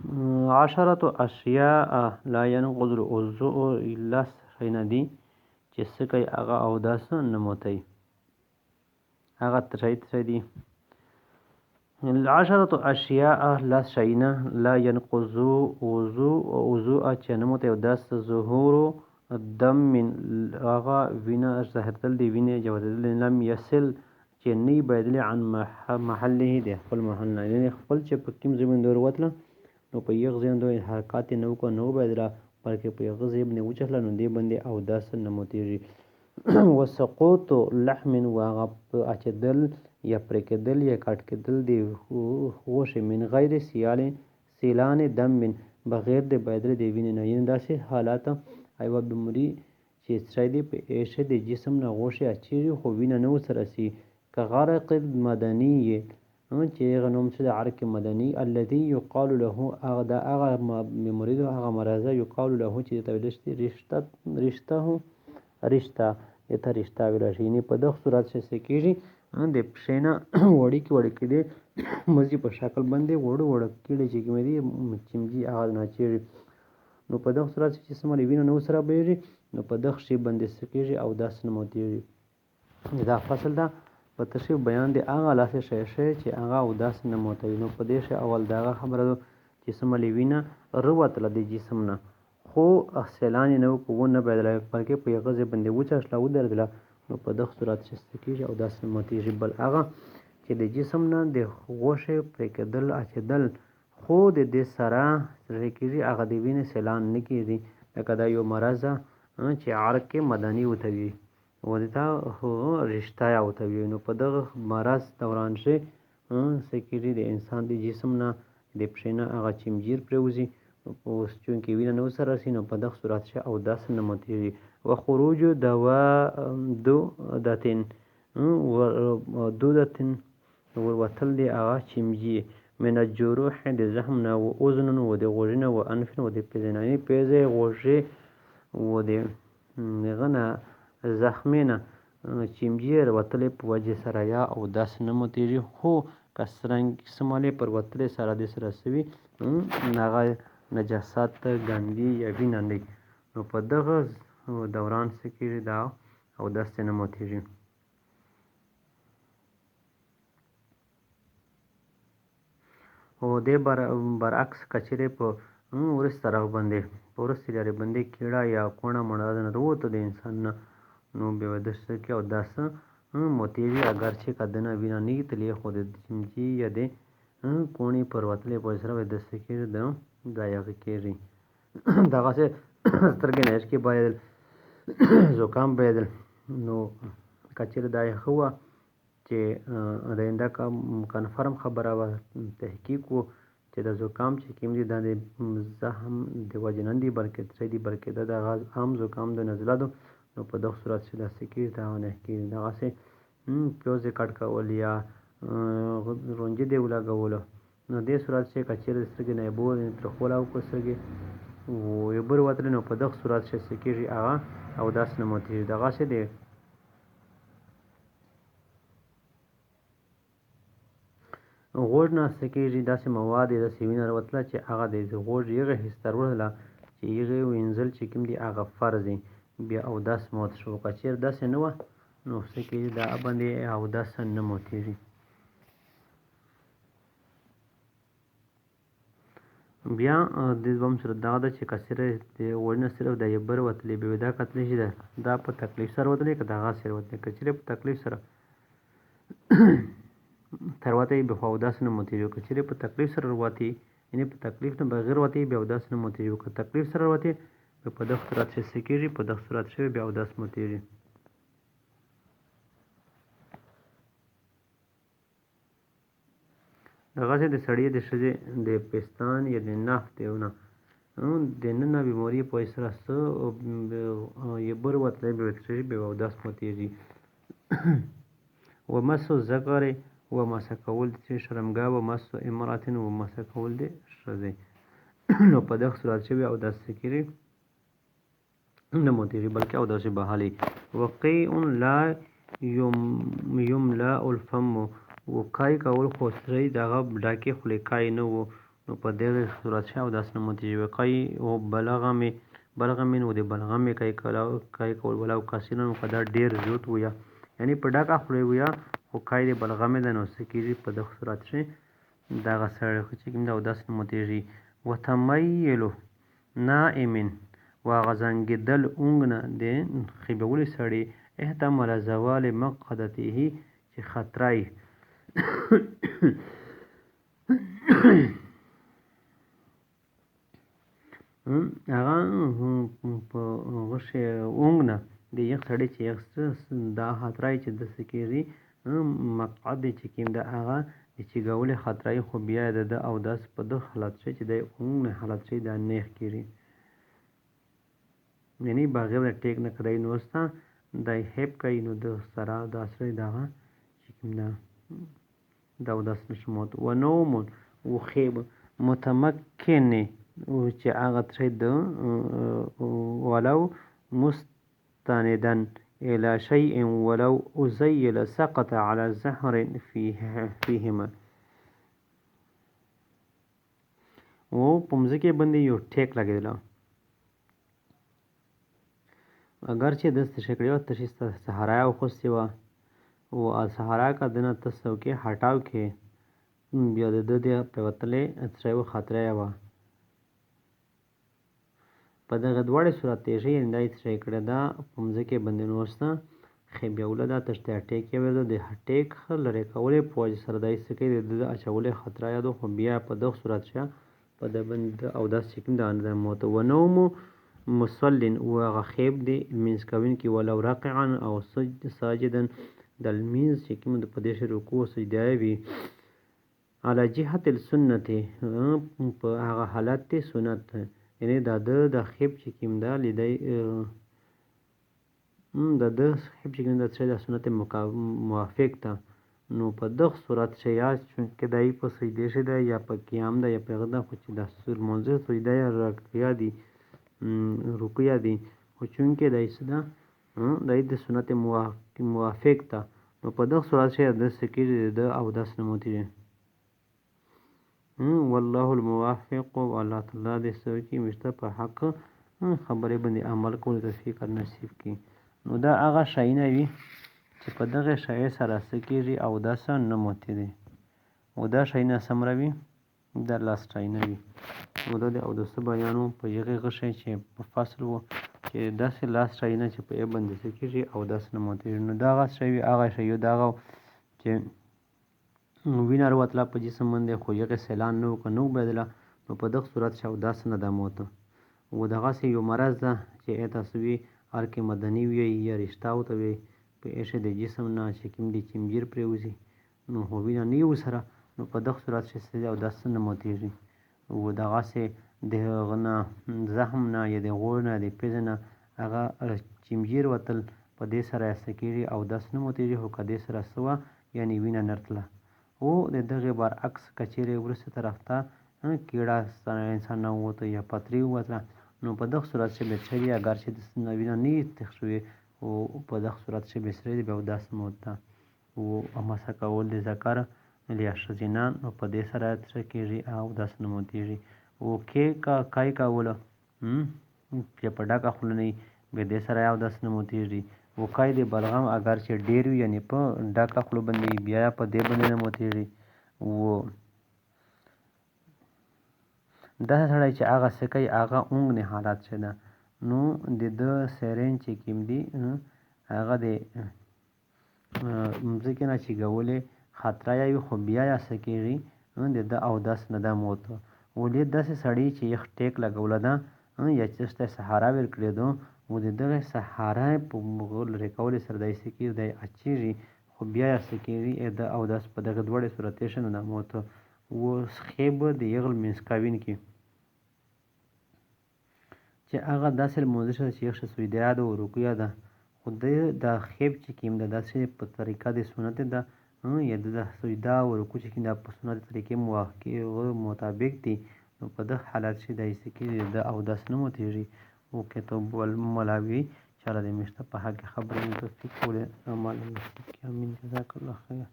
عشرة أشياء لا ينقض الوضوء إلا شيئين دي چې څه کوي هغه اودس نه ماتوي. هغه څه دي؟ عشرة أشياء لس شیونه لا ينقض وضوء چې نه ماتوي اودس. ظهور دم من هغه وینه ظاهرتل دی وینې جوړېدل لم یصل چې نه یې بدلې عن محله د خپل محل نه، یعنې خپل چې په کوم ځای باندې وروتله نو په یغ ځای باندې حرکات یې نه وکړه، نه وبدله، بلکې په یغه ځای باندې وچخله، نو دې باندې اودس نه ماتېږي. وسقوط لحم و هغه اچېدل یا پرې کېدل یا کټ کېدل د غوښې من غیر سیلان دم من بغیر د بایدلې د وینې نه، یعنې داسې حالات یوه بیماري چې سړی په ایشه د جسم نه غوښې اچېږي خو وینه نه ورسره رسي. که غرق مدني چې هغه نوم څه د عرق مدني الذي یقال له هغه بیماري ده هغه مرضه یقال له چې ته ویلی رشته ته رشته ویلی شي، یعنې په دغه صورت څه کېږي د پښې نه وړوکې دي مزي په شکل باندې وړه کیڼې چې کومې دي چمجي هغه نه اچېږي، نو په دغه صورت چې څومره وینه نه ورسره بهېږي نو په دغه شي باندې څه کېږي اودس نه ماتېږي. دا فصل ده په تشریف بیان دی هغه لاسې شی چې هغه اودس نه ماتوي. نو په دې شی اول دغه خبره ده چې څومره وینه راوتله د جسم نه خو سیلان یې نه وکړو ونه بهېدله بلکې په یوه ځای باندې وچښله ودرېدله، نو په دغه صورت چې څه کېږي اودس نه ماتېږي. بل هغه چې د جسم نه د غوښې پرې کېدل اچېدل خو د دې سره څه کېږي هغه د وینې سیلان نه کېږي، لکه دا یو مرض ده چې عرق مدني ورته وي ورته رشته یا ورته وي، نو په دغه مرض دوران شي څه کېږي د انسان د جسم نه د پښې نه هغه چمجیر پرېوځي، اوس چونکې وینه نه ورسره رسي نو په دغه صورت شه اودس نه ماتېږي. وخروج دودتن وروتل د هغه چمجي من الجروح د زخم نه و اذن و د غوږ نه و انف و د پزې نه، یعنې پزې غوږې و د هغه نه زخمې نه چمجي راوتلې په وجې سره یا اودس نه ماتېږي. خو که څرنګه پر وتلې سره د سره سوي هغه نجاست ګندي یا وینه دی، نو په دغه دوران څه کېږي دا اودس نه ماتېږي. او دې برعکس که چېرې په وروستي طرف باندې په وروستي لارې باندې کیړه یا کوڼه مړه نه راووته د انسان نه نو بیا به داسې کې اودس ماتېږي اگر چې که دنه وینه نه وي تلې خو د چمچي یا د کوڼې پر وتلې په سره به داسې کېږي دا یغه کېږي. دغسې سترګې نه اشکې بهېدل زکام بهېدل، نو که چېرې دا یې ښه وه چې آینده کنفرم خبره وه تحقیق و چې د زکام چې کوم دي دا د زخم د وجې نه دي بلکې څه دي بلکې دا د عام زکام د نزله ده، نو په دغه صورت چې داسې کېږي دا نه کېږي. دغسې پیوز یې کټ کول یا رونجې دې ولګولو نو دې صورت چې که چېرې د سترګې نه اوبه ترخوالی وکړو سترګې اوبه راوتلې نو په دغه صورت چې څه کېږي هغه اودس نه ماتېږي. دغسې د غوږ نه څه کېږي داسې مواد یې داسې وینه راوتله چې هغه د غوږ هغه حس ته وروتله چې هغې وینځل چې کوم دي هغه فرض دی، بیا اودس مات شو. که چېرې داسې نه وه نو څه کېږي دا باندې اودس نه ماتېږي. بیا د دویم صورت دغه ده چې که چېرې د غوږ نه صرف د یو بر وتلې بیا دا کتلی شي دا په تکلیف سره وتلی که دغسې وتلی، که چېرې په تکلیف سره تروتې بیا خو اودس نه ماتېږي. که چېرې په تکلیف سره وتې یعنې په تکلیف نه بغیر وتې بیا اودس نه ماتېږي، که تکلیف سره وتې بیا په دغه صورت چې څه کېږي په دغه صورت شوی بیا اودس ماتېږي. دغسې د سړي د ښځې د پستان یا د نفت د ننه بیماري په سره څه یې بر وتلی بیا اودس ماتېږي. ومسو ذکر و مسه کول د شرمګاه و مسو امرأة و مسه کول د ښځې نو په دغه صورت چې بیا اودس څه کېږي نه ماتېږي بلکې اودس یې بحالي. وقیع لا یملأ الفم وقایع کول خو سړی د هغه ډکې خولې کای نه و نو په دغه صورت شه اودس نه ماتېږي. کوي او بلغ من و د بلغم کوي کول ولو کثیرا خو دا ډېر زیات ویا یعنی په ډکه خوله ویا خو کای د بلغمې ده نو څه کېږي په دغه صورت شه دغه سړی خو چې کوم د اودس نه ماتېږي. وتمیلو نائم و هغه زنګېدل اونګ نه د خیبولي سړي احتمال زوال مقعدته چې خطرای هغه په غشي اونګ نه د یخ سړی چې یخ دا خطرای چې د څه کېږي مقعد چې کوم د هغه د چیګولې خطرای خو بیا د اودس په دغه حالت شي چې د اونګ نه حالت شي دا نیخ کېږي یعنی بغیر د ټیک نه کړی نو ستا د هیپ کوي نو د سره د اصلي دغه چې کوم د اودس نشي موت و نوم و خیب متمکن چې هغه ترې د ولو مستندن الى شيء ولو أزيل سقط على زهر فيهما و په مځکې باندې یو ټیک لګېدل اگر چې د شکړې او تشې صحرا او خوستې وه او صحرا کا دنه تاسو کې هټاو کې بیا د دې په وتلې اترې خطرې وه په دغه دواړه صورت یې شي اندای ترې کړه دا په مځکې باندې نوسته خې بیا ولدا تشته ټیک یې ورته د ټیک لري کولې پوج سره دای سکه د اچولې خطرې یادو خو بیا په دغه صورت شه په د بند او داس چې کوم د موت و نوم مصلن و غخیب دی المنز کوین کې ولو راقعا او ساجدا د المنز چې کوم د پدیش رکوع سجده وي على جهه السنت په هغه حالت سنت یعنی د خیب چې کوم دا لیدای د خیب چې کوم د سنت موافق ته نو په دغه صورت چې یا چې دای په سجده شه ده یا په قیام ده یا په غدا خو چې د سور منځ سجده یا رکوع دي رکوع دي خو چونکې دای صدا دای د سنت موافق ته نو په دغه صورت چې د سکیر د او داس نموتی والله الموافق والله تعالی دې سوي مشته په حق خبرې باندې عمل کول توفیق نصیب کړي. نو دا هغه شی نه وي چې په دغه شی سره سکیږي او داس نه موتی دي او دا شی نه سمروي دا لاس شی نه وي نو دا د او داس بیانو په یغه غشي چې په فصل وو چې داسې لاس شی نه چې په ای باندې سکیږي او داس نه موتی نو دا هغه شی هغه شی دا چې وینر وتلا په جسم باندې خو یغه سیلان نو کنو بدله نو په دغه صورت شاو داس نه د موت و دغه سي یو مرز ده چې تاسو وی هر کې مدني وی یا رشتہ او ته وی په اشه د جسم نه چې کوم دي چمجیر پروزي نو هو وینه نیو سره نو په دغه صورت شي او داس نه موتیږي و دغه سي د غنا زخم نه یا د غوړ نه د پیزنه هغه چمجیر وتل په دې سره سکیری او داس نه موتیږي هو کدي سره سوا یعنی وینه نرتله او د دغه برعکس کچېره ورسته طرف ته کیړه انسان نه وته یا پتری وته نو په دغه صورت کې به چری اگر چې د نوینه نه تخشوي او په دغه صورت کې به سره به داس موته او امسا کول د ذکر لیا شزینان او په دې سره تر کېږي او داس نه موتیږي او کې کای کاوله چې په ډاکه خلنی به دې سره او داس نه موتیږي او کای د بلغم اگر چې ډیر وي یعنی په ډاکه خلو باندې بیا په دې باندې نه موتیږي او دا سړی چې هغه سکی هغه اونګ نه حالات شه ده نو د سیرین چې کیم دی هغه د مځکه نه چې ګولې خطر یا خو بیا یا سکیږي د او داس نه د موت ولې داسې سړی چې یخ ټیک لګول ده یا چې سهارا ور کړی دو و د دغه سهارا په مغول ریکول سره دای سکی د اچیږي خو بیا یا سکیږي د او داس په دغه دوړې صورت شنه د موت و خیب د یغل منسکاوین کې چې هغه داسې موضوع چې یو څه سویدیا ده او رکویا ده خو د خیب چې کیم ده داسې په طریقه د سنت ده یا د سویدا او رکوع چې کیم ده په سنت طریقې مطابق دي نو په د حالت چې د ایسکی د او داس نه موتیږي او کتاب الملاوی چاله د مشته په حق خبرې توفیق ولې عمل وکړي امين جزاک الله خیر